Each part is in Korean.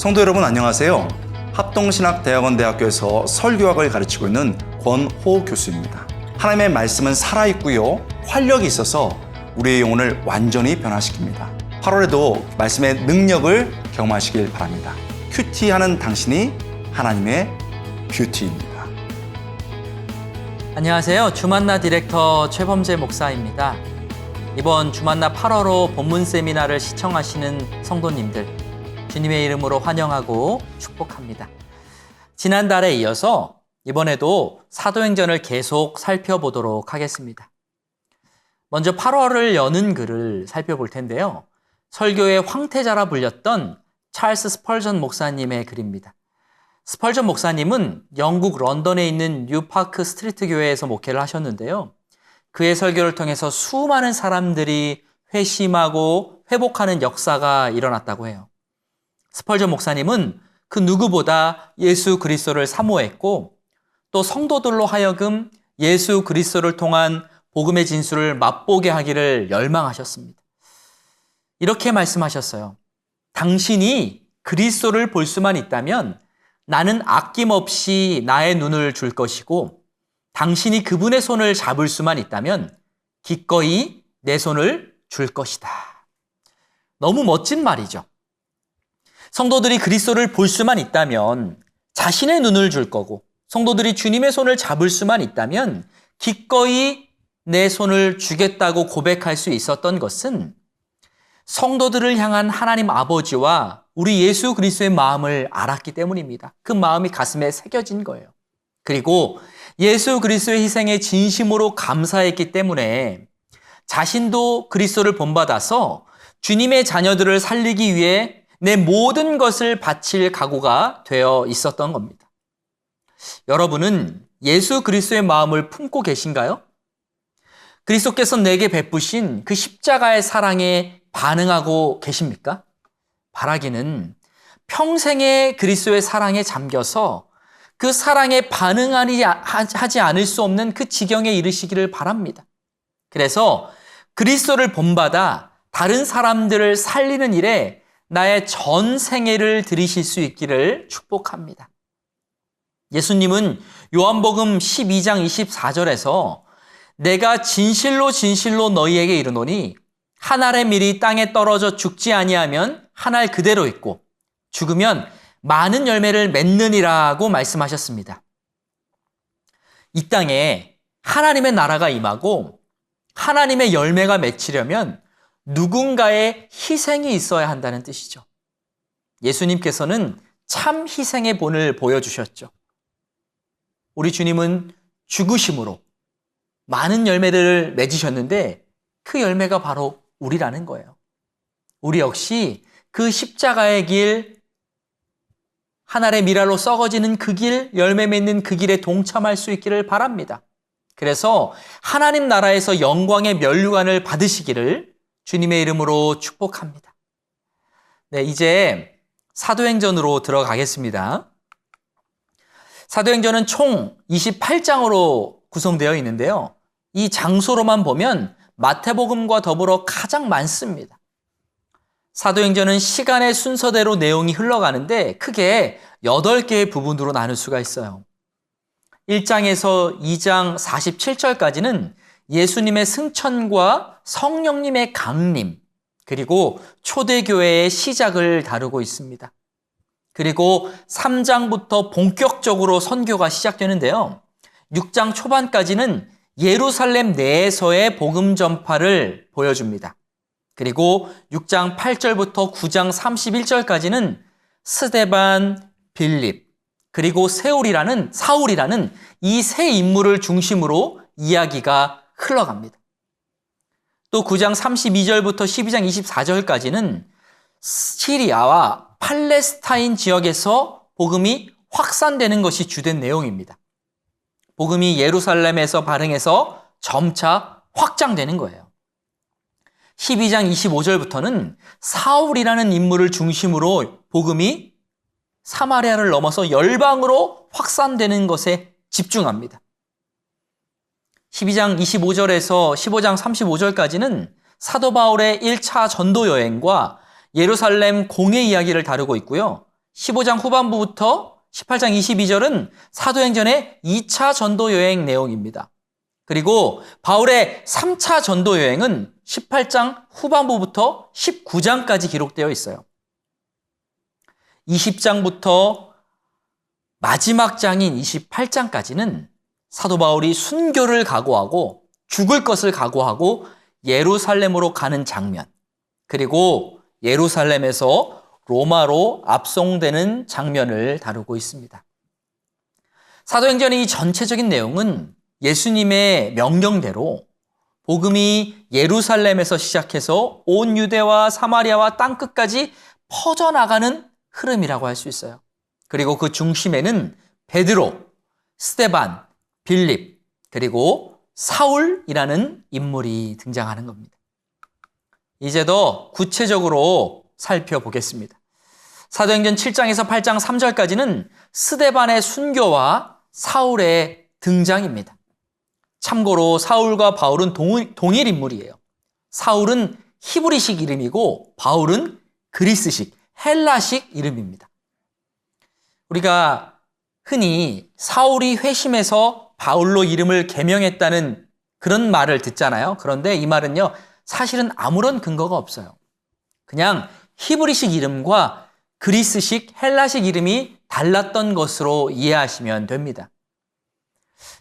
성도 여러분 안녕하세요. 합동신학대학원대학교에서 설교학을 가르치고 있는 권호 교수입니다. 하나님의 말씀은 살아있고요. 활력이 있어서 우리의 영혼을 완전히 변화시킵니다. 8월에도 말씀의 능력을 경험하시길 바랍니다. 큐티하는 당신이 하나님의 뷰티입니다. 안녕하세요. 주만나 디렉터 최범재 목사입니다. 이번 주만나 8월호 본문 세미나를 시청하시는 성도님들, 주님의 이름으로 환영하고 축복합니다. 지난달에 이어서 이번에도 사도행전을 계속 살펴보도록 하겠습니다. 먼저 8월을 여는 글을 살펴볼 텐데요. 설교의 황태자라 불렸던 찰스 스펄전 목사님의 글입니다. 스펄전 목사님은 영국 런던에 있는 뉴파크 스트리트 교회에서 목회를 하셨는데요. 그의 설교를 통해서 수많은 사람들이 회심하고 회복하는 역사가 일어났다고 해요. 스펄전 목사님은 그 누구보다 예수 그리스도를 사모했고 또 성도들로 하여금 예수 그리스도를 통한 복음의 진수를 맛보게 하기를 열망하셨습니다. 이렇게 말씀하셨어요. 당신이 그리스도를 볼 수만 있다면 나는 아낌없이 나의 눈을 줄 것이고 당신이 그분의 손을 잡을 수만 있다면 기꺼이 내 손을 줄 것이다. 너무 멋진 말이죠. 성도들이 그리스도를 볼 수만 있다면 자신의 눈을 줄 거고 성도들이 주님의 손을 잡을 수만 있다면 기꺼이 내 손을 주겠다고 고백할 수 있었던 것은 성도들을 향한 하나님 아버지와 우리 예수 그리스도의 마음을 알았기 때문입니다. 그 마음이 가슴에 새겨진 거예요. 그리고 예수 그리스도의 희생에 진심으로 감사했기 때문에 자신도 그리스도를 본받아서 주님의 자녀들을 살리기 위해 내 모든 것을 바칠 각오가 되어 있었던 겁니다. 여러분은 예수 그리스도의 마음을 품고 계신가요? 그리스도께서 내게 베푸신 그 십자가의 사랑에 반응하고 계십니까? 바라기는 평생의 그리스도의 사랑에 잠겨서 그 사랑에 반응하지 않을 수 없는 그 지경에 이르시기를 바랍니다. 그래서 그리스도를 본받아 다른 사람들을 살리는 일에 나의 전 생애를 들이실 수 있기를 축복합니다. 예수님은 요한복음 12장 24절에서 내가 진실로 진실로 너희에게 이르노니 한 알의 밀이 땅에 떨어져 죽지 아니하면 한 알 그대로 있고 죽으면 많은 열매를 맺느니라고 말씀하셨습니다. 이 땅에 하나님의 나라가 임하고 하나님의 열매가 맺히려면 누군가의 희생이 있어야 한다는 뜻이죠. 예수님께서는 참 희생의 본을 보여주셨죠. 우리 주님은 죽으심으로 많은 열매를 맺으셨는데 그 열매가 바로 우리라는 거예요. 우리 역시 그 십자가의 길, 한 알의 밀알로 썩어지는 그 길, 열매 맺는 그 길에 동참할 수 있기를 바랍니다. 그래서 하나님 나라에서 영광의 면류관을 받으시기를 주님의 이름으로 축복합니다. 네, 이제 사도행전으로 들어가겠습니다. 사도행전은 총 28장으로 구성되어 있는데요. 이 장소로만 보면 마태복음과 더불어 가장 많습니다. 사도행전은 시간의 순서대로 내용이 흘러가는데 크게 8개의 부분으로 나눌 수가 있어요. 1장에서 2장 47절까지는 예수님의 승천과 성령님의 강림, 그리고 초대교회의 시작을 다루고 있습니다. 그리고 3장부터 본격적으로 선교가 시작되는데요. 6장 초반까지는 예루살렘 내에서의 복음 전파를 보여줍니다. 그리고 6장 8절부터 9장 31절까지는 스데반, 빌립, 그리고 사울이라는 이 세 인물을 중심으로 이야기가 흘러갑니다. 또 9장 32절부터 12장 24절까지는 시리아와 팔레스타인 지역에서 복음이 확산되는 것이 주된 내용입니다. 복음이 예루살렘에서 발흥해서 점차 확장되는 거예요. 12장 25절부터는 사울이라는 인물을 중심으로 복음이 사마리아를 넘어서 열방으로 확산되는 것에 집중합니다. 12장 25절에서 15장 35절까지는 사도 바울의 1차 전도 여행과 예루살렘 공회 이야기를 다루고 있고요. 15장 후반부부터 18장 22절은 사도행전의 2차 전도 여행 내용입니다. 그리고 바울의 3차 전도 여행은 18장 후반부부터 19장까지 기록되어 있어요. 20장부터 마지막 장인 28장까지는 사도 바울이 순교를 각오하고 죽을 것을 각오하고 예루살렘으로 가는 장면, 그리고 예루살렘에서 로마로 압송되는 장면을 다루고 있습니다. 사도행전의 이 전체적인 내용은 예수님의 명령대로 복음이 예루살렘에서 시작해서 온 유대와 사마리아와 땅끝까지 퍼져나가는 흐름이라고 할 수 있어요. 그리고 그 중심에는 베드로, 스데반, 빌립, 그리고 사울이라는 인물이 등장하는 겁니다. 이제 더 구체적으로 살펴보겠습니다. 사도행전 7장에서 8장 3절까지는 스데반의 순교와 사울의 등장입니다. 참고로 사울과 바울은 동일 인물이에요. 사울은 히브리식 이름이고 바울은 그리스식, 헬라식 이름입니다. 우리가 흔히 사울이 회심해서 바울로 이름을 개명했다는 그런 말을 듣잖아요. 그런데 이 말은요, 사실은 아무런 근거가 없어요. 그냥 히브리식 이름과 그리스식, 헬라식 이름이 달랐던 것으로 이해하시면 됩니다.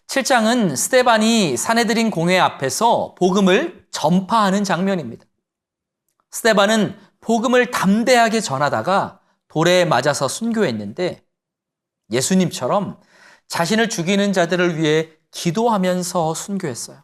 7장은 스데반이 사내들인 공회 앞에서 복음을 전파하는 장면입니다. 스데반은 복음을 담대하게 전하다가 돌에 맞아서 순교했는데 예수님처럼 자신을 죽이는 자들을 위해 기도하면서 순교했어요.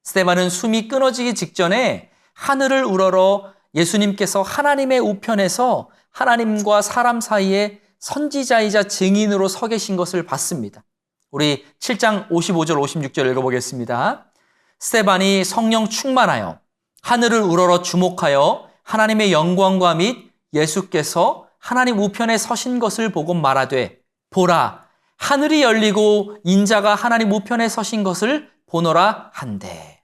스데반은 숨이 끊어지기 직전에 하늘을 우러러 예수님께서 하나님의 우편에서 하나님과 사람 사이에 선지자이자 증인으로 서 계신 것을 봤습니다. 우리 7장 55절 56절 읽어보겠습니다. 스데반이 성령 충만하여 하늘을 우러러 주목하여 하나님의 영광과 및 예수께서 하나님 우편에 서신 것을 보고 말하되 보라 하늘이 열리고 인자가 하나님 우편에 서신 것을 보노라 한대.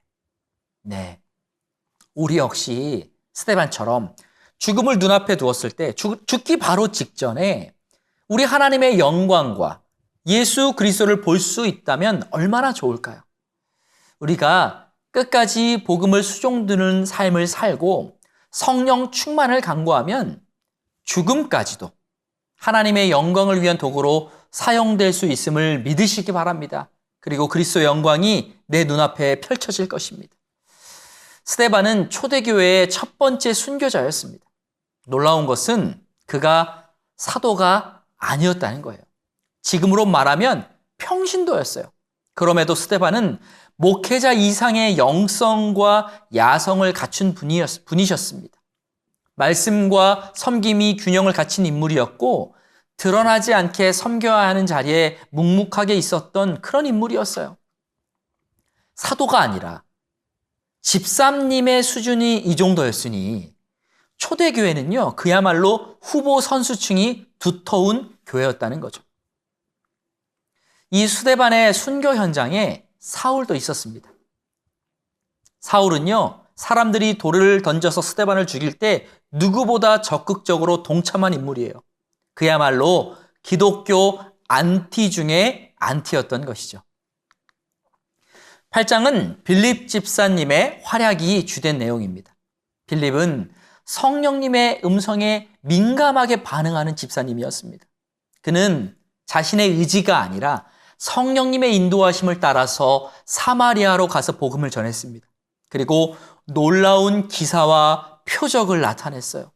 네, 우리 역시 스데반처럼 죽음을 눈앞에 두었을 때 죽기 바로 직전에 우리 하나님의 영광과 예수 그리스도를 볼 수 있다면 얼마나 좋을까요? 우리가 끝까지 복음을 수종드는 삶을 살고 성령 충만을 강구하면 죽음까지도 하나님의 영광을 위한 도구로 사용될 수 있음을 믿으시기 바랍니다. 그리고 그리스도의 영광이 내 눈앞에 펼쳐질 것입니다. 스데반은 초대교회의 첫 번째 순교자였습니다. 놀라운 것은 그가 사도가 아니었다는 거예요. 지금으로 말하면 평신도였어요. 그럼에도 스데반은 목회자 이상의 영성과 야성을 갖춘 분이셨습니다. 말씀과 섬김이 균형을 갖춘 인물이었고 드러나지 않게 섬겨야 하는 자리에 묵묵하게 있었던 그런 인물이었어요. 사도가 아니라 집사님의 수준이 이 정도였으니 초대교회는요, 그야말로 후보 선수층이 두터운 교회였다는 거죠. 이 스데반의 순교 현장에 사울도 있었습니다. 사울은요, 사람들이 돌을 던져서 스데반을 죽일 때 누구보다 적극적으로 동참한 인물이에요. 그야말로 기독교 안티 중에 안티였던 것이죠. 8장은 빌립 집사님의 활약이 주된 내용입니다. 빌립은 성령님의 음성에 민감하게 반응하는 집사님이었습니다. 그는 자신의 의지가 아니라 성령님의 인도하심을 따라서 사마리아로 가서 복음을 전했습니다. 그리고 놀라운 기사와 표적을 나타냈어요.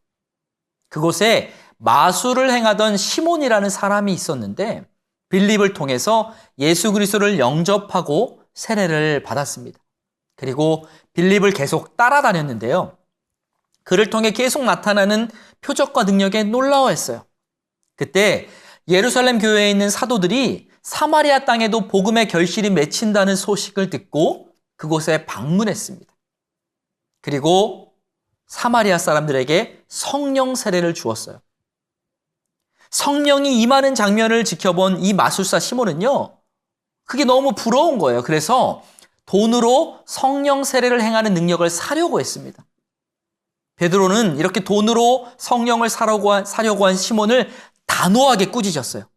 그곳에 마술을 행하던 시몬이라는 사람이 있었는데 빌립을 통해서 예수 그리스도를 영접하고 세례를 받았습니다. 그리고 빌립을 계속 따라다녔는데요. 그를 통해 계속 나타나는 표적과 능력에 놀라워했어요. 그때 예루살렘 교회에 있는 사도들이 사마리아 땅에도 복음의 결실이 맺힌다는 소식을 듣고 그곳에 방문했습니다. 그리고 사마리아 사람들에게 성령 세례를 주었어요. 성령이 임하는 장면을 지켜본 이 마술사 시몬은요, 그게 너무 부러운 거예요. 그래서 돈으로 성령 세례를 행하는 능력을 사려고 했습니다. 베드로는 이렇게 돈으로 성령을 사려고 한 시몬을 단호하게 꾸짖었어요.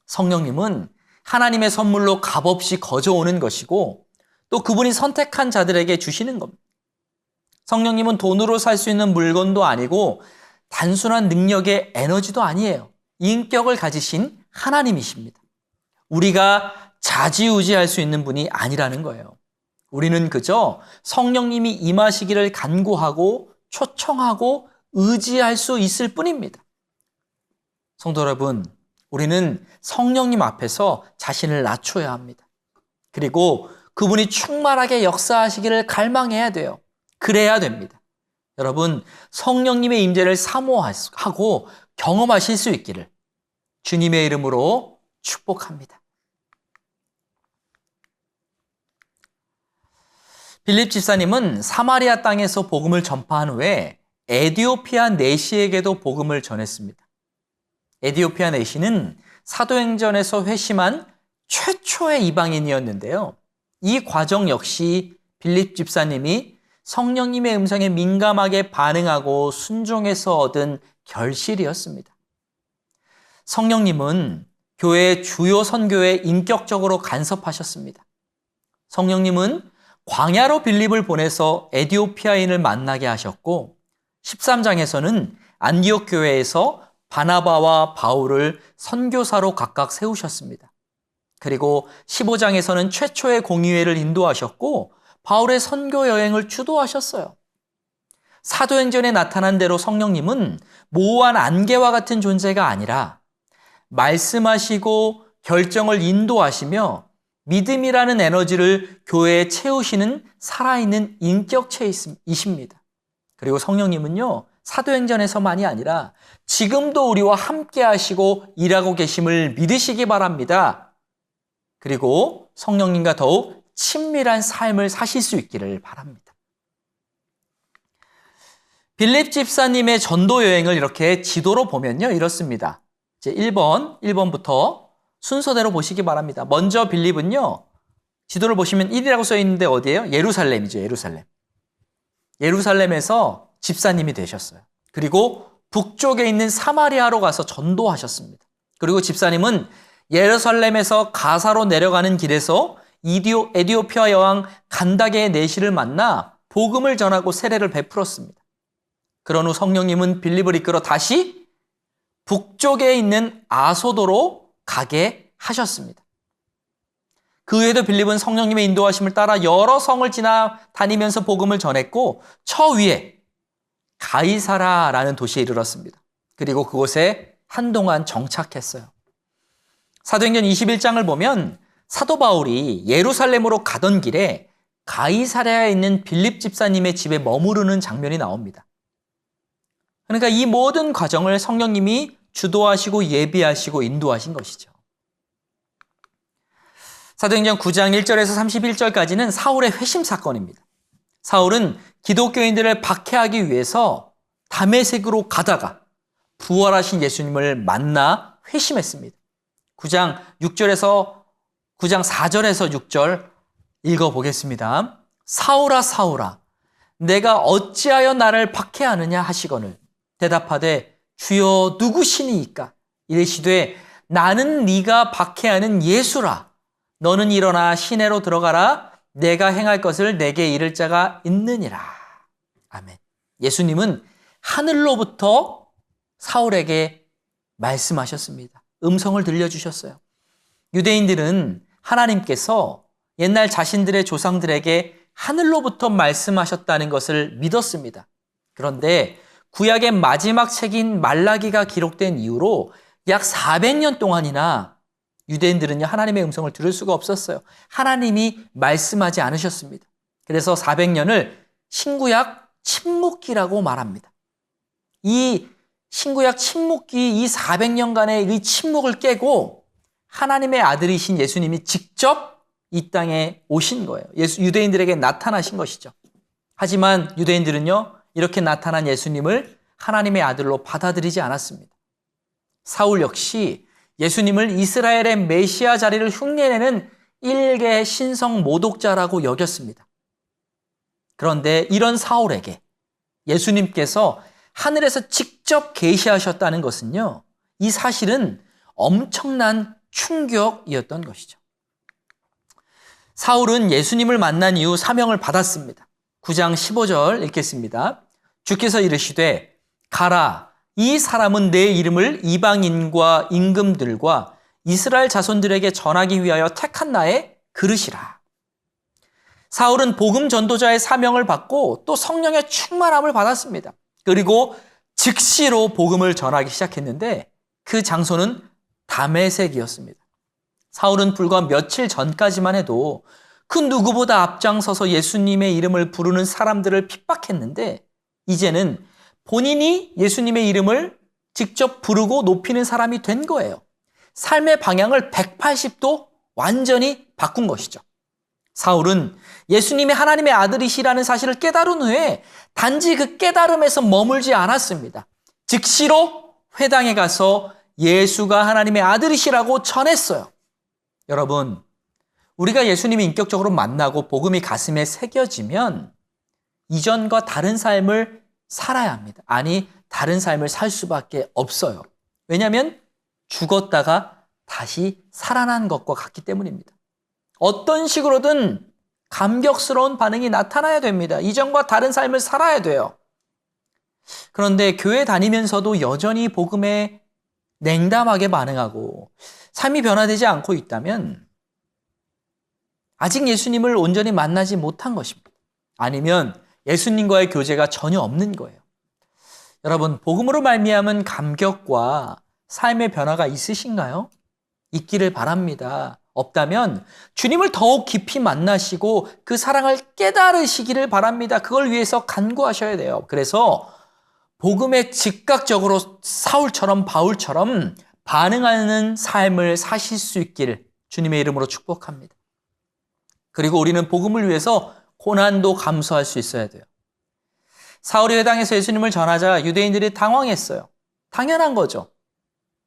성령님은 하나님의 선물로 값없이 거저오는 것이고 또 그분이 선택한 자들에게 주시는 겁니다. 성령님은 돈으로 살 수 있는 물건도 아니고 단순한 능력의 에너지도 아니에요. 인격을 가지신 하나님이십니다. 우리가 좌지우지할 수 있는 분이 아니라는 거예요. 우리는 그저 성령님이 임하시기를 간구하고 초청하고 의지할 수 있을 뿐입니다. 성도 여러분, 우리는 성령님 앞에서 자신을 낮춰야 합니다. 그리고 그분이 충만하게 역사하시기를 갈망해야 돼요. 그래야 됩니다. 여러분, 성령님의 임재를 사모하고 경험하실 수 있기를 주님의 이름으로 축복합니다. 빌립 집사님은 사마리아 땅에서 복음을 전파한 후에 에디오피아 내시에게도 복음을 전했습니다. 에디오피아 내시는 사도행전에서 회심한 최초의 이방인이었는데요. 이 과정 역시 빌립 집사님이 성령님의 음성에 민감하게 반응하고 순종해서 얻은 결실이었습니다. 성령님은 교회의 주요 선교에 인격적으로 간섭하셨습니다. 성령님은 광야로 빌립을 보내서 에디오피아인을 만나게 하셨고 13장에서는 안디옥 교회에서 바나바와 바울을 선교사로 각각 세우셨습니다. 그리고 15장에서는 최초의 공의회를 인도하셨고 바울의 선교 여행을 주도하셨어요. 사도행전에 나타난 대로 성령님은 모호한 안개와 같은 존재가 아니라 말씀하시고 결정을 인도하시며 믿음이라는 에너지를 교회에 채우시는 살아있는 인격체이십니다. 그리고 성령님은요, 사도행전에서만이 아니라 지금도 우리와 함께 하시고 일하고 계심을 믿으시기 바랍니다. 그리고 성령님과 더욱 친밀한 삶을 사실 수 있기를 바랍니다. 빌립 집사님의 전도 여행을 이렇게 지도로 보면요, 이렇습니다. 이제 1번부터 순서대로 보시기 바랍니다. 먼저 빌립은요, 지도를 보시면 1이라고 써 있는데 어디예요? 예루살렘이죠, 예루살렘. 예루살렘에서 집사님이 되셨어요. 그리고 북쪽에 있는 사마리아로 가서 전도하셨습니다. 그리고 집사님은 예루살렘에서 가사로 내려가는 길에서 에디오피아 여왕 간다게의 내시를 만나 복음을 전하고 세례를 베풀었습니다. 그런 후 성령님은 빌립을 이끌어 다시 북쪽에 있는 아소도로 가게 하셨습니다. 그 후에도 빌립은 성령님의 인도하심을 따라 여러 성을 지나다니면서 복음을 전했고 처위에 가이사라라는 도시에 이르렀습니다. 그리고 그곳에 한동안 정착했어요. 사도행전 21장을 보면 사도 바울이 예루살렘으로 가던 길에 가이사랴에 있는 빌립 집사님의 집에 머무르는 장면이 나옵니다. 그러니까 이 모든 과정을 성령님이 주도하시고 예비하시고 인도하신 것이죠. 사도행전 9장 1절에서 31절까지는 사울의 회심 사건입니다. 사울은 기독교인들을 박해하기 위해서 다메섹으로 가다가 부활하신 예수님을 만나 회심했습니다. 9장 4절에서 6절 읽어보겠습니다. 사울아 사울아 내가 어찌하여 나를 박해하느냐 하시거늘 대답하되 주여 누구시니이까 이르시되 나는 네가 박해하는 예수라 너는 일어나 시내로 들어가라 내가 행할 것을 내게 이를 자가 있느니라. 아멘. 예수님은 하늘로부터 사울에게 말씀하셨습니다. 음성을 들려주셨어요. 유대인들은 하나님께서 옛날 자신들의 조상들에게 하늘로부터 말씀하셨다는 것을 믿었습니다. 그런데 구약의 마지막 책인 말라기가 기록된 이후로 약 400년 동안이나 유대인들은요, 하나님의 음성을 들을 수가 없었어요. 하나님이 말씀하지 않으셨습니다. 그래서 400년을 신구약 침묵기라고 말합니다. 이 신구약 침묵기, 이 400년간의 이 침묵을 깨고 하나님의 아들이신 예수님이 직접 이 땅에 오신 거예요. 유대인들에게 나타나신 것이죠. 하지만 유대인들은요, 이렇게 나타난 예수님을 하나님의 아들로 받아들이지 않았습니다. 사울 역시 예수님을 이스라엘의 메시아 자리를 흉내내는 일개 신성 모독자라고 여겼습니다. 그런데 이런 사울에게 예수님께서 하늘에서 직접 계시하셨다는 것은요, 이 사실은 엄청난 충격이었던 것이죠. 사울은 예수님을 만난 이후 사명을 받았습니다. 9장 15절 읽겠습니다. 주께서 이르시되 가라, 이 사람은 내 이름을 이방인과 임금들과 이스라엘 자손들에게 전하기 위하여 택한 나의 그릇이라. 사울은 복음 전도자의 사명을 받고 또 성령의 충만함을 받았습니다. 그리고 즉시로 복음을 전하기 시작했는데 그 장소는 다메섹이었습니다. 사울은 불과 며칠 전까지만 해도 그 누구보다 앞장서서 예수님의 이름을 부르는 사람들을 핍박했는데 이제는 본인이 예수님의 이름을 직접 부르고 높이는 사람이 된 거예요. 삶의 방향을 180도 완전히 바꾼 것이죠. 사울은 예수님이 하나님의 아들이시라는 사실을 깨달은 후에 단지 그 깨달음에서 머물지 않았습니다. 즉시로 회당에 가서 예수가 하나님의 아들이시라고 전했어요. 여러분, 우리가 예수님을 인격적으로 만나고 복음이 가슴에 새겨지면 이전과 다른 삶을 살아야 합니다. 아니, 다른 삶을 살 수밖에 없어요. 왜냐하면 죽었다가 다시 살아난 것과 같기 때문입니다. 어떤 식으로든 감격스러운 반응이 나타나야 됩니다. 이전과 다른 삶을 살아야 돼요. 그런데 교회 다니면서도 여전히 복음에 냉담하게 반응하고 삶이 변화되지 않고 있다면 아직 예수님을 온전히 만나지 못한 것입니다. 아니면 예수님과의 교제가 전혀 없는 거예요. 여러분, 복음으로 말미암은 감격과 삶의 변화가 있으신가요? 있기를 바랍니다. 없다면 주님을 더욱 깊이 만나시고 그 사랑을 깨달으시기를 바랍니다. 그걸 위해서 간구하셔야 돼요. 그래서 복음에 즉각적으로 사울처럼 바울처럼 반응하는 삶을 사실 수 있기를 주님의 이름으로 축복합니다. 그리고 우리는 복음을 위해서 고난도 감수할 수 있어야 돼요. 사울이 회당에서 예수님을 전하자 유대인들이 당황했어요. 당연한 거죠.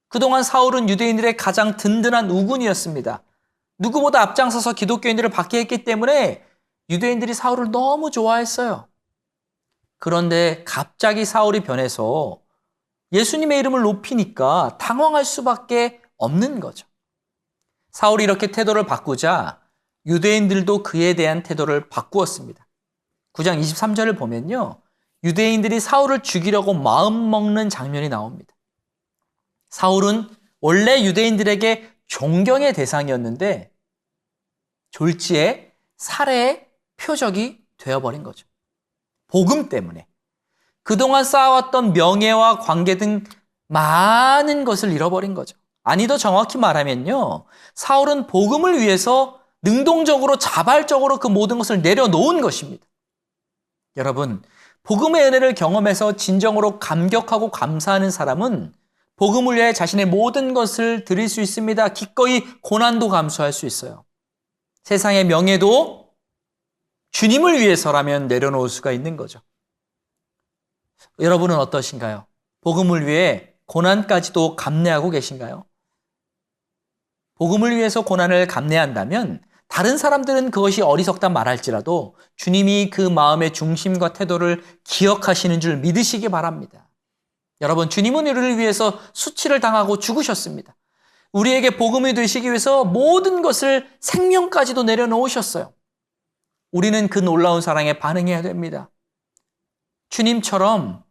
그동안 사울은 유대인들의 가장 든든한 우군이었습니다. 누구보다 앞장서서 기독교인들을 받게 했기 때문에 유대인들이 사울을 너무 좋아했어요. 그런데 갑자기 사울이 변해서 예수님의 이름을 높이니까 당황할 수밖에 없는 거죠. 사울이 이렇게 태도를 바꾸자 유대인들도 그에 대한 태도를 바꾸었습니다. 9장 23절을 보면요, 유대인들이 사울을 죽이려고 마음먹는 장면이 나옵니다. 사울은 원래 유대인들에게 존경의 대상이었는데 졸지에 살해의 표적이 되어버린 거죠. 복음 때문에 그동안 쌓아왔던 명예와 관계 등 많은 것을 잃어버린 거죠. 아니, 더 정확히 말하면요, 사울은 복음을 위해서 능동적으로 자발적으로 그 모든 것을 내려놓은 것입니다. 여러분, 복음의 은혜를 경험해서 진정으로 감격하고 감사하는 사람은 복음을 위해 자신의 모든 것을 드릴 수 있습니다. 기꺼이 고난도 감수할 수 있어요. 세상의 명예도 주님을 위해서라면 내려놓을 수가 있는 거죠. 여러분은 어떠신가요? 복음을 위해 고난까지도 감내하고 계신가요? 복음을 위해서 고난을 감내한다면 다른 사람들은 그것이 어리석다 말할지라도 주님이 그 마음의 중심과 태도를 기억하시는 줄 믿으시기 바랍니다. 여러분, 주님은 우리를 위해서 수치를 당하고 죽으셨습니다. 우리에게 복음이 되시기 위해서 모든 것을 생명까지도 내려놓으셨어요. 우리는 그 놀라운 사랑에 반응해야 됩니다. 주님처럼,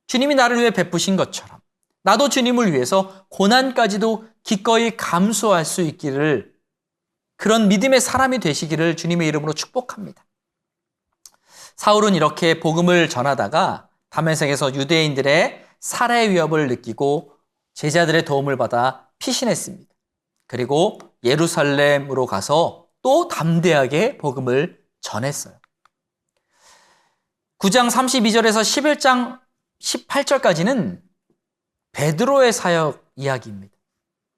주님이 나를 위해 베푸신 것처럼 나도 주님을 위해서 고난까지도 기꺼이 감수할 수 있기를, 그런 믿음의 사람이 되시기를 주님의 이름으로 축복합니다. 사울은 이렇게 복음을 전하다가 다메섹에서 유대인들의 살해 위협을 느끼고 제자들의 도움을 받아 피신했습니다. 그리고 예루살렘으로 가서 또 담대하게 복음을 전했어요. 9장 32절에서 11장 18절까지는 베드로의 사역 이야기입니다.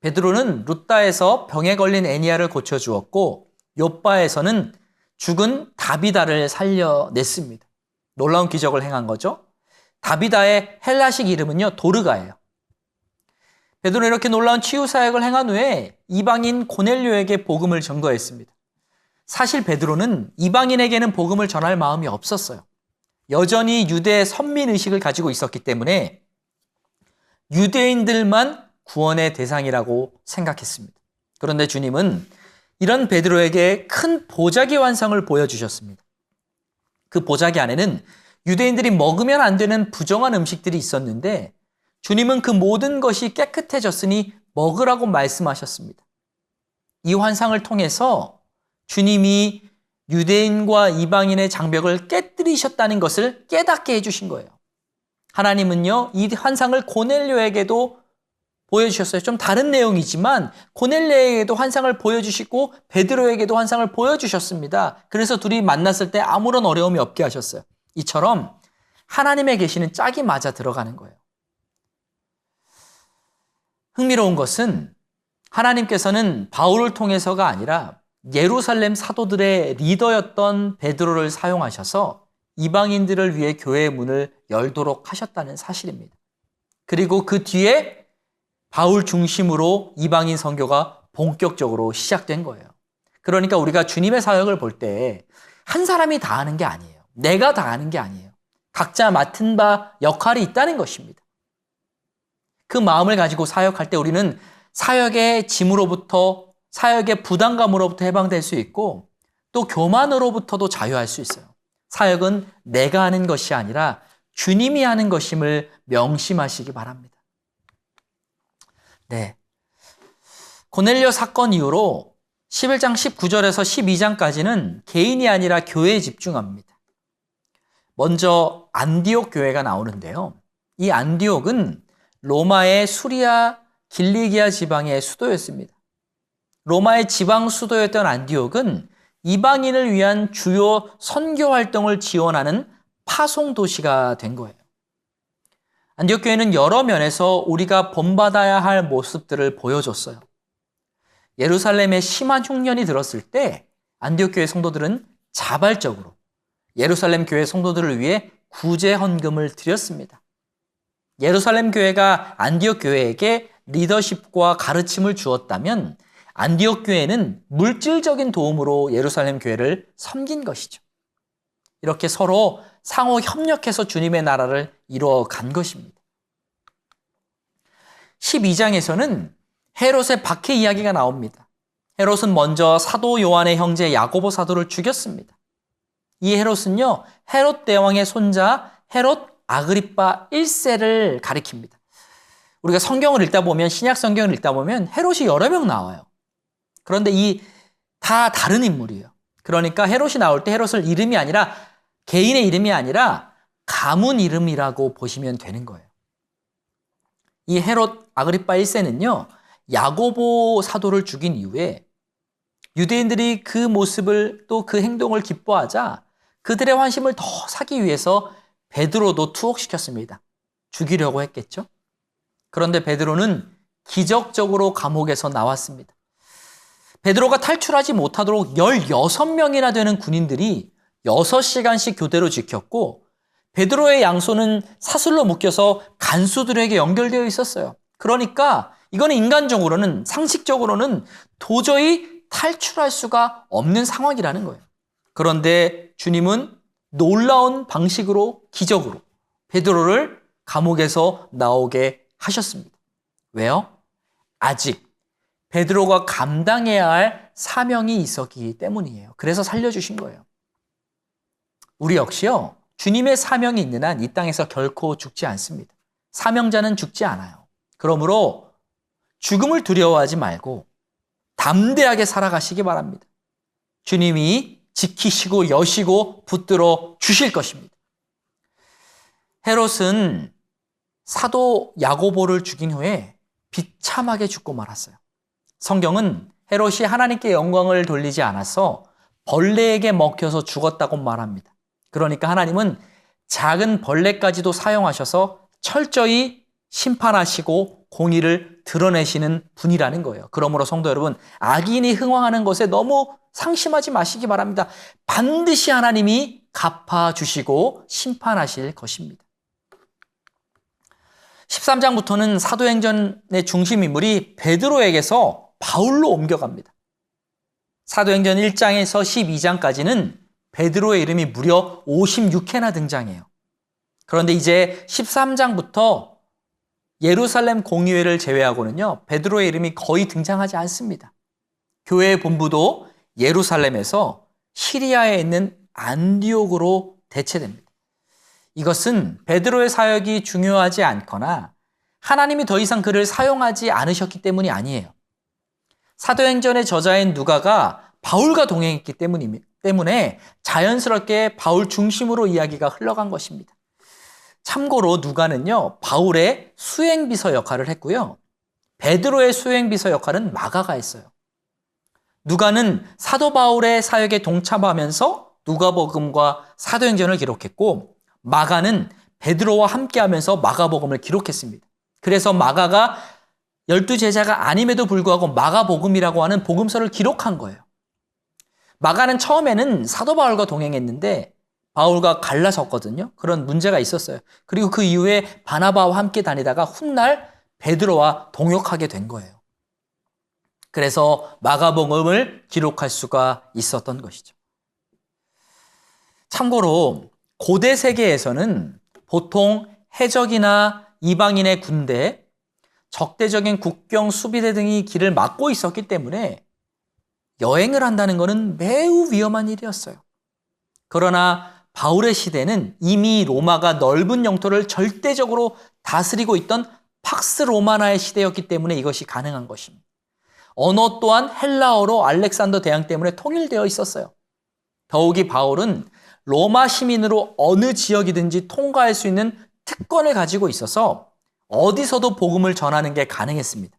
베드로는 룻다에서 병에 걸린 애니야를 고쳐주었고 욥바에서는 죽은 다비다를 살려냈습니다. 놀라운 기적을 행한 거죠. 다비다의 헬라식 이름은요, 도르가예요. 베드로는 이렇게 놀라운 치유 사역을 행한 후에 이방인 고넬료에게 복음을 전거했습니다. 사실 베드로는 이방인에게는 복음을 전할 마음이 없었어요. 여전히 유대 선민 의식을 가지고 있었기 때문에 유대인들만 구원의 대상이라고 생각했습니다. 그런데 주님은 이런 베드로에게 큰 보자기 환상을 보여주셨습니다. 그 보자기 안에는 유대인들이 먹으면 안 되는 부정한 음식들이 있었는데 주님은 그 모든 것이 깨끗해졌으니 먹으라고 말씀하셨습니다. 이 환상을 통해서 주님이 유대인과 이방인의 장벽을 깨뜨리셨다는 것을 깨닫게 해주신 거예요. 하나님은요, 이 환상을 고넬료에게도 보여주셨어요. 좀 다른 내용이지만 고넬료에게도 환상을 보여주시고 베드로에게도 환상을 보여주셨습니다. 그래서 둘이 만났을 때 아무런 어려움이 없게 하셨어요. 이처럼 하나님의 계시는 짝이 맞아 들어가는 거예요. 흥미로운 것은 하나님께서는 바울을 통해서가 아니라 예루살렘 사도들의 리더였던 베드로를 사용하셔서 이방인들을 위해 교회의 문을 열도록 하셨다는 사실입니다. 그리고 그 뒤에 바울 중심으로 이방인 선교가 본격적으로 시작된 거예요. 그러니까 우리가 주님의 사역을 볼 때 한 사람이 다 하는 게 아니에요. 내가 다 하는 게 아니에요. 각자 맡은 바 역할이 있다는 것입니다. 그 마음을 가지고 사역할 때 우리는 사역의 짐으로부터, 사역의 부담감으로부터 해방될 수 있고 또 교만으로부터도 자유할 수 있어요. 사역은 내가 하는 것이 아니라 주님이 하는 것임을 명심하시기 바랍니다. 네. 고넬료 사건 이후로 11장 19절에서 12장까지는 개인이 아니라 교회에 집중합니다. 먼저 안디옥 교회가 나오는데요. 이 안디옥은 로마의 수리아 길리기아 지방의 수도였습니다. 로마의 지방 수도였던 안디옥은 이방인을 위한 주요 선교 활동을 지원하는 파송 도시가 된 거예요. 안디옥 교회는 여러 면에서 우리가 본받아야 할 모습들을 보여줬어요. 예루살렘에 심한 흉년이 들었을 때 안디옥 교회 성도들은 자발적으로 예루살렘 교회 성도들을 위해 구제 헌금을 드렸습니다. 예루살렘 교회가 안디옥 교회에게 리더십과 가르침을 주었다면 안디옥 교회는 물질적인 도움으로 예루살렘 교회를 섬긴 것이죠. 이렇게 서로 상호 협력해서 주님의 나라를 이루어간 것입니다. 12장에서는 헤롯의 박해 이야기가 나옵니다. 헤롯은 먼저 사도 요한의 형제 야고보 사도를 죽였습니다. 이 헤롯은요, 헤롯 대왕의 손자 헤롯 아그리빠 1세를 가리킵니다. 우리가 성경을 읽다 보면, 신약 성경을 읽다 보면 헤롯이 여러 명 나와요. 그런데 다 다른 인물이에요. 그러니까 헤롯이 나올 때 헤롯을 이름이 아니라, 개인의 이름이 아니라 가문 이름이라고 보시면 되는 거예요. 이 헤롯 아그리빠 1세는요, 야고보 사도를 죽인 이후에 유대인들이 그 모습을 또 그 행동을 기뻐하자 그들의 환심을 더 사기 위해서 베드로도 투옥시켰습니다. 죽이려고 했겠죠? 그런데 베드로는 기적적으로 감옥에서 나왔습니다. 베드로가 탈출하지 못하도록 16명이나 되는 군인들이 6시간씩 교대로 지켰고 베드로의 양손은 사슬로 묶여서 간수들에게 연결되어 있었어요. 그러니까 이거는 인간적으로는, 상식적으로는 도저히 탈출할 수가 없는 상황이라는 거예요. 그런데 주님은 놀라운 방식으로, 기적으로 베드로를 감옥에서 나오게 하셨습니다. 왜요? 아직 베드로가 감당해야 할 사명이 있었기 때문이에요. 그래서 살려주신 거예요. 우리 역시요, 주님의 사명이 있는 한 이 땅에서 결코 죽지 않습니다. 사명자는 죽지 않아요. 그러므로 죽음을 두려워하지 말고 담대하게 살아가시기 바랍니다. 주님이 지키시고 여시고 붙들어 주실 것입니다. 헤롯은 사도 야고보를 죽인 후에 비참하게 죽고 말았어요. 성경은 헤롯이 하나님께 영광을 돌리지 않아서 벌레에게 먹혀서 죽었다고 말합니다. 그러니까 하나님은 작은 벌레까지도 사용하셔서 철저히 심판하시고 공의를 드러내시는 분이라는 거예요. 그러므로 성도 여러분, 악인이 흥왕하는 것에 너무 상심하지 마시기 바랍니다. 반드시 하나님이 갚아주시고 심판하실 것입니다. 13장부터는 사도행전의 중심 인물이 베드로에게서 바울로 옮겨갑니다. 사도행전 1장에서 12장까지는 베드로의 이름이 무려 56회나 등장해요. 그런데 이제 13장부터 예루살렘 공의회를 제외하고는요, 베드로의 이름이 거의 등장하지 않습니다. 교회의 본부도 예루살렘에서 시리아에 있는 안디옥으로 대체됩니다. 이것은 베드로의 사역이 중요하지 않거나 하나님이 더 이상 그를 사용하지 않으셨기 때문이 아니에요. 사도행전의 저자인 누가가 바울과 동행했기 때문에 자연스럽게 바울 중심으로 이야기가 흘러간 것입니다. 참고로 누가는요, 바울의 수행비서 역할을 했고요. 베드로의 수행비서 역할은 마가가 했어요. 누가는 사도 바울의 사역에 동참하면서 누가복음과 사도행전을 기록했고, 마가는 베드로와 함께하면서 마가복음을 기록했습니다. 그래서 마가가 12제자가 아님에도 불구하고 마가복음이라고 하는 복음서를 기록한 거예요. 마가는 처음에는 사도 바울과 동행했는데 바울과 갈라섰거든요. 그런 문제가 있었어요. 그리고 그 이후에 바나바와 함께 다니다가 훗날 베드로와 동역하게 된 거예요. 그래서 마가복음을 기록할 수가 있었던 것이죠. 참고로 고대 세계에서는 보통 해적이나 이방인의 군대, 적대적인 국경 수비대 등이 길을 막고 있었기 때문에 여행을 한다는 것은 매우 위험한 일이었어요. 그러나 바울의 시대는 이미 로마가 넓은 영토를 절대적으로 다스리고 있던 팍스 로마나의 시대였기 때문에 이것이 가능한 것입니다. 언어 또한 헬라어로 알렉산더 대왕 때문에 통일되어 있었어요. 더욱이 바울은 로마 시민으로 어느 지역이든지 통과할 수 있는 특권을 가지고 있어서 어디서도 복음을 전하는 게 가능했습니다.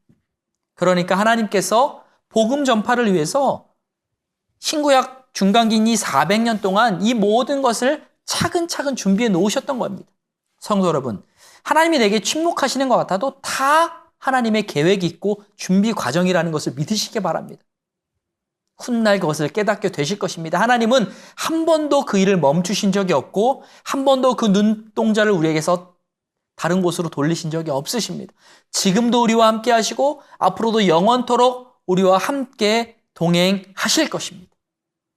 그러니까 하나님께서 복음 전파를 위해서 신구약 중간기인 이 400년 동안 이 모든 것을 차근차근 준비해 놓으셨던 겁니다. 성도 여러분, 하나님이 내게 침묵하시는 것 같아도 다 하나님의 계획이 있고 준비 과정이라는 것을 믿으시기 바랍니다. 훗날 그것을 깨닫게 되실 것입니다. 하나님은 한 번도 그 일을 멈추신 적이 없고 한 번도 그 눈동자를 우리에게서 다른 곳으로 돌리신 적이 없으십니다. 지금도 우리와 함께 하시고 앞으로도 영원토록 우리와 함께 동행하실 것입니다.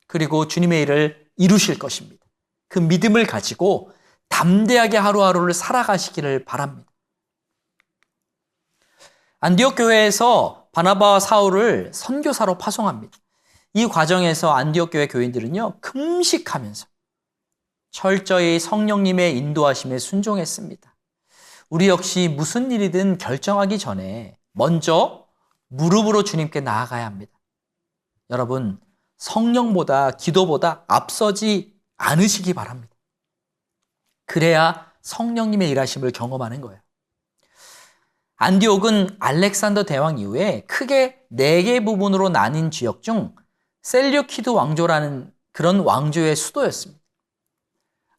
그리고 주님의 일을 이루실 것입니다. 그 믿음을 가지고 담대하게 하루하루를 살아가시기를 바랍니다. 안디옥 교회에서 바나바와 사울을 선교사로 파송합니다. 이 과정에서 안디옥 교회 교인들은요, 금식하면서 철저히 성령님의 인도하심에 순종했습니다. 우리 역시 무슨 일이든 결정하기 전에 먼저 무릎으로 주님께 나아가야 합니다. 여러분, 성령보다 기도보다 앞서지 않으시기 바랍니다. 그래야 성령님의 일하심을 경험하는 거예요. 안디옥은 알렉산더 대왕 이후에 크게 4개 부분으로 나뉜 지역 중 셀류키드 왕조라는 그런 왕조의 수도였습니다.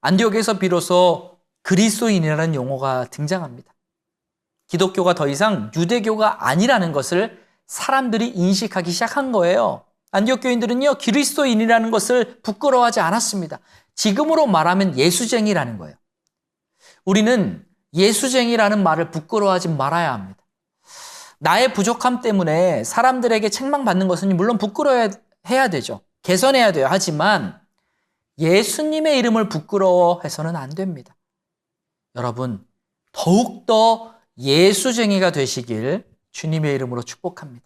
안디옥에서 비로소 그리스도인이라는 용어가 등장합니다. 기독교가 더 이상 유대교가 아니라는 것을 사람들이 인식하기 시작한 거예요. 안디옥 교인들은요, 그리스도인이라는 것을 부끄러워하지 않았습니다. 지금으로 말하면 예수쟁이라는 거예요. 우리는 예수쟁이라는 말을 부끄러워하지 말아야 합니다. 나의 부족함 때문에 사람들에게 책망받는 것은 물론 부끄러워해야 되죠. 개선해야 돼요. 하지만 예수님의 이름을 부끄러워해서는 안 됩니다. 여러분, 더욱더 예수쟁이가 되시길 주님의 이름으로 축복합니다.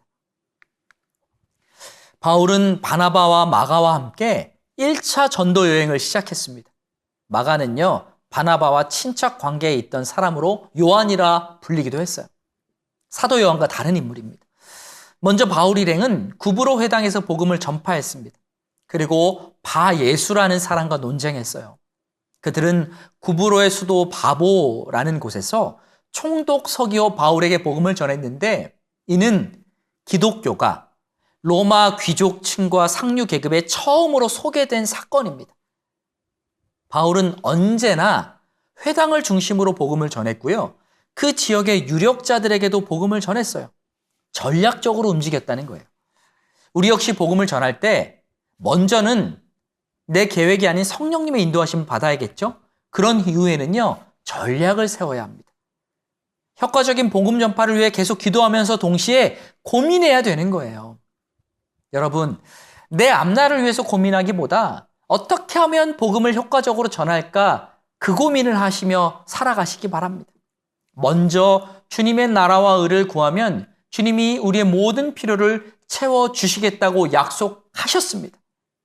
바울은 바나바와 마가와 함께 1차 전도 여행을 시작했습니다. 마가는요, 바나바와 친척 관계에 있던 사람으로 요한이라 불리기도 했어요. 사도 요한과 다른 인물입니다. 먼저 바울 일행은 구브로 회당에서 복음을 전파했습니다. 그리고 바예수라는 사람과 논쟁했어요. 그들은 구브로의 수도 바보라는 곳에서 총독 서기오 바울에게 복음을 전했는데 이는 기독교가 로마 귀족층과 상류 계급에 처음으로 소개된 사건입니다. 바울은 언제나 회당을 중심으로 복음을 전했고요. 그 지역의 유력자들에게도 복음을 전했어요. 전략적으로 움직였다는 거예요. 우리 역시 복음을 전할 때 먼저는 내 계획이 아닌 성령님의 인도하심을 받아야겠죠? 그런 이후에는요, 전략을 세워야 합니다. 효과적인 복음 전파를 위해 계속 기도하면서 동시에 고민해야 되는 거예요. 여러분, 내 앞날을 위해서 고민하기보다 어떻게 하면 복음을 효과적으로 전할까 그 고민을 하시며 살아가시기 바랍니다. 먼저 주님의 나라와 의를 구하면 주님이 우리의 모든 필요를 채워주시겠다고 약속하셨습니다.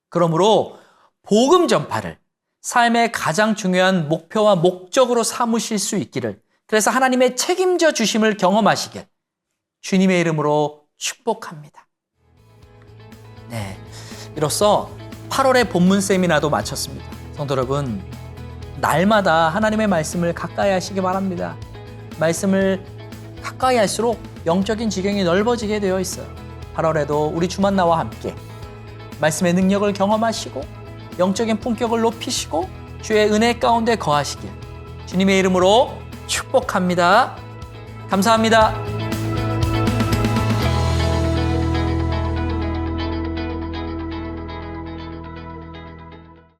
그러므로 복음 전파를 삶의 가장 중요한 목표와 목적으로 삼으실 수 있기를, 그래서 하나님의 책임져 주심을 경험하시길 주님의 이름으로 축복합니다. 네, 이로써 8월의 본문 세미나도 마쳤습니다. 성도 여러분, 날마다 하나님의 말씀을 가까이 하시기 바랍니다. 말씀을 가까이 할수록 영적인 지경이 넓어지게 되어 있어요. 8월에도 우리 주만나와 함께 말씀의 능력을 경험하시고 영적인 품격을 높이시고 주의 은혜 가운데 거하시길 주님의 이름으로 축복합니다. 감사합니다.